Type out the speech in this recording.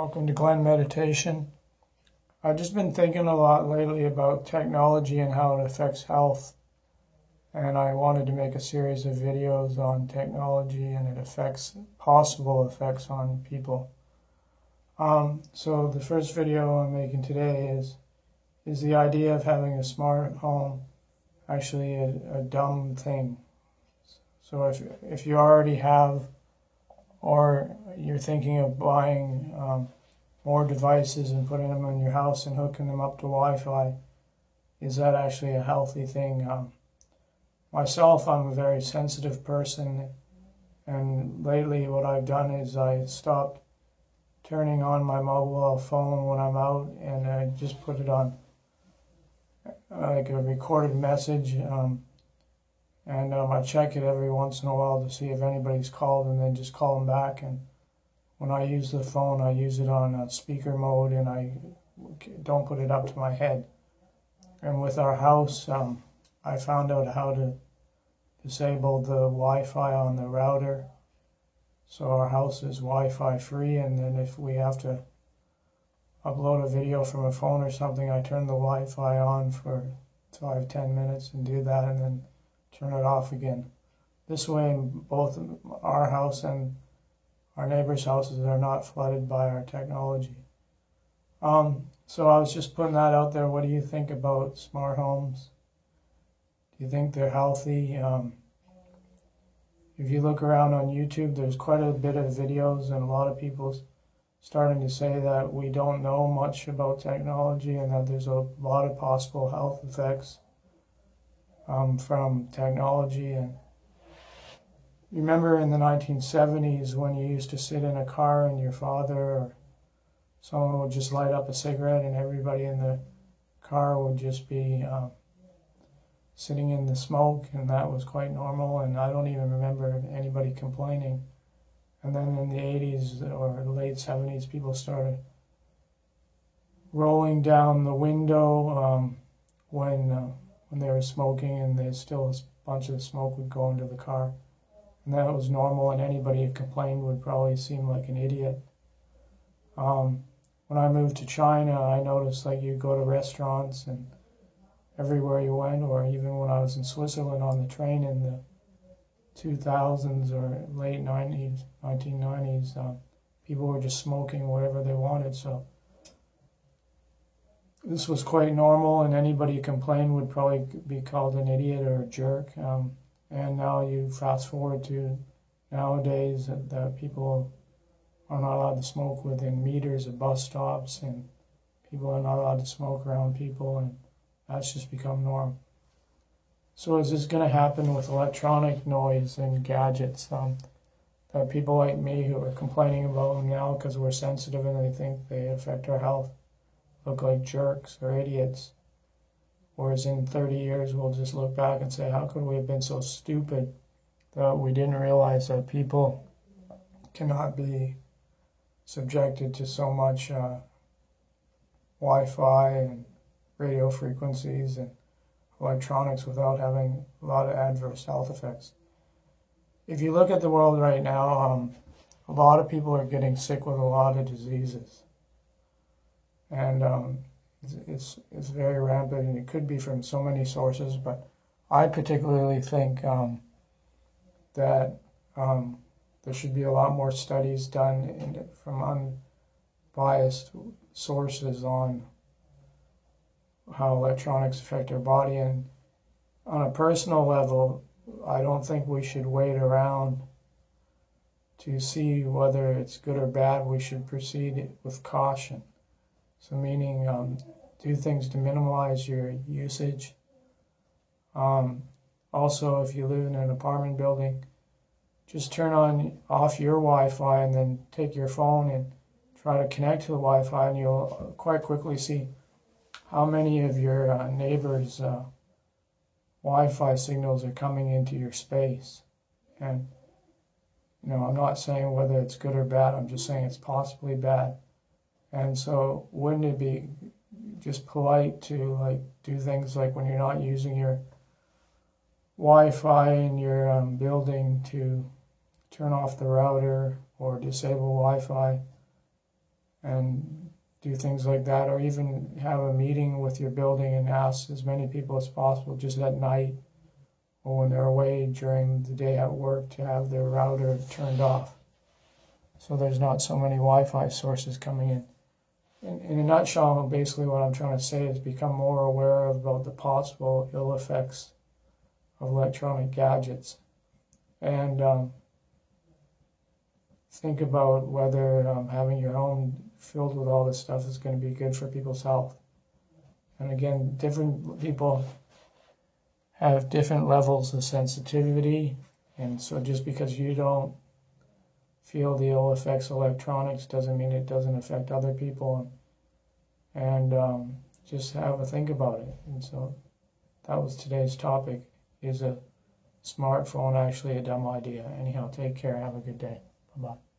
Welcome to Glen Meditation. I've just been thinking a lot lately about technology and how it affects health, and I wanted to make a series of videos on technology and possible effects on people. So the first video I'm making today is the idea of having a smart home actually a dumb thing. So if you already have, or you're thinking of buying more devices and putting them in your house and hooking them up to Wi-Fi, is that actually a healthy thing? Myself, I'm a very sensitive person, and lately what I've done is I stopped turning on my mobile phone when I'm out, and I just put it on like a recorded message, and I check it every once in a while to see if anybody's called, and then just call them back. And when I use the phone, I use it on speaker mode, and I don't put it up to my head. And with our house, I found out how to disable the Wi-Fi on the router, so our house is Wi-Fi free. And then if we have to upload a video from a phone or something, I turn the Wi-Fi on for 5-10 minutes and do that, and then turn it off again. This way, both our house and our neighbors' houses are not flooded by our technology. So I was just putting that out there. What do you think about smart homes? Do you think they're healthy? If you look around on YouTube, there's quite a bit of videos, and a lot of people starting to say that we don't know much about technology and that there's a lot of possible health effects from technology. And remember in the 1970s when you used to sit in a car and your father or someone would just light up a cigarette and everybody in the car would just be sitting in the smoke, and that was quite normal, and I don't even remember anybody complaining. And then in the 80s or late 70s, people started rolling down the window when they were smoking, and there's still a bunch of smoke would go into the car. And that was normal, and anybody who complained would probably seem like an idiot. When I moved to China, I noticed like you go to restaurants and everywhere you went, or even when I was in Switzerland on the train in the 2000s or late 90s, 1990s, people were just smoking whatever they wanted. So this was quite normal, and anybody who complained would probably be called an idiot or a jerk. And now you fast forward to nowadays that people are not allowed to smoke within meters of bus stops, and people are not allowed to smoke around people, and that's just become norm. So is this going to happen with electronic noise and gadgets? That people like me who are complaining about them now because we're sensitive and they think they affect our health look like jerks or idiots. Whereas in 30 years, we'll just look back and say, how could we have been so stupid that we didn't realize that people cannot be subjected to so much Wi-Fi and radio frequencies and electronics without having a lot of adverse health effects. If you look at the world right now, a lot of people are getting sick with a lot of diseases. And it's very rampant, and it could be from so many sources, but I particularly think that there should be a lot more studies done from unbiased sources on how electronics affect our body. And on a personal level, I don't think we should wait around to see whether it's good or bad. We should proceed with caution. So meaning do things to minimize your usage. Also, if you live in an apartment building, just turn off your Wi-Fi and then take your phone and try to connect to the Wi-Fi, and you'll quite quickly see how many of your neighbors' Wi-Fi signals are coming into your space. And I'm not saying whether it's good or bad, I'm just saying it's possibly bad. And so wouldn't it be just polite to do things like when you're not using your Wi-Fi in your building to turn off the router or disable Wi-Fi and do things like that, or even have a meeting with your building and ask as many people as possible just at night or when they're away during the day at work to have their router turned off, so there's not so many Wi-Fi sources coming in. In a nutshell, basically what I'm trying to say is become more aware about the possible ill effects of electronic gadgets, and think about whether having your home filled with all this stuff is going to be good for people's health. And again, different people have different levels of sensitivity, and so just because you don't feel the ill effects of electronics doesn't mean it doesn't affect other people. And just have a think about it. And so that was today's topic. Is a smartphone actually a dumb idea? Anyhow, take care. Have a good day. Bye-bye.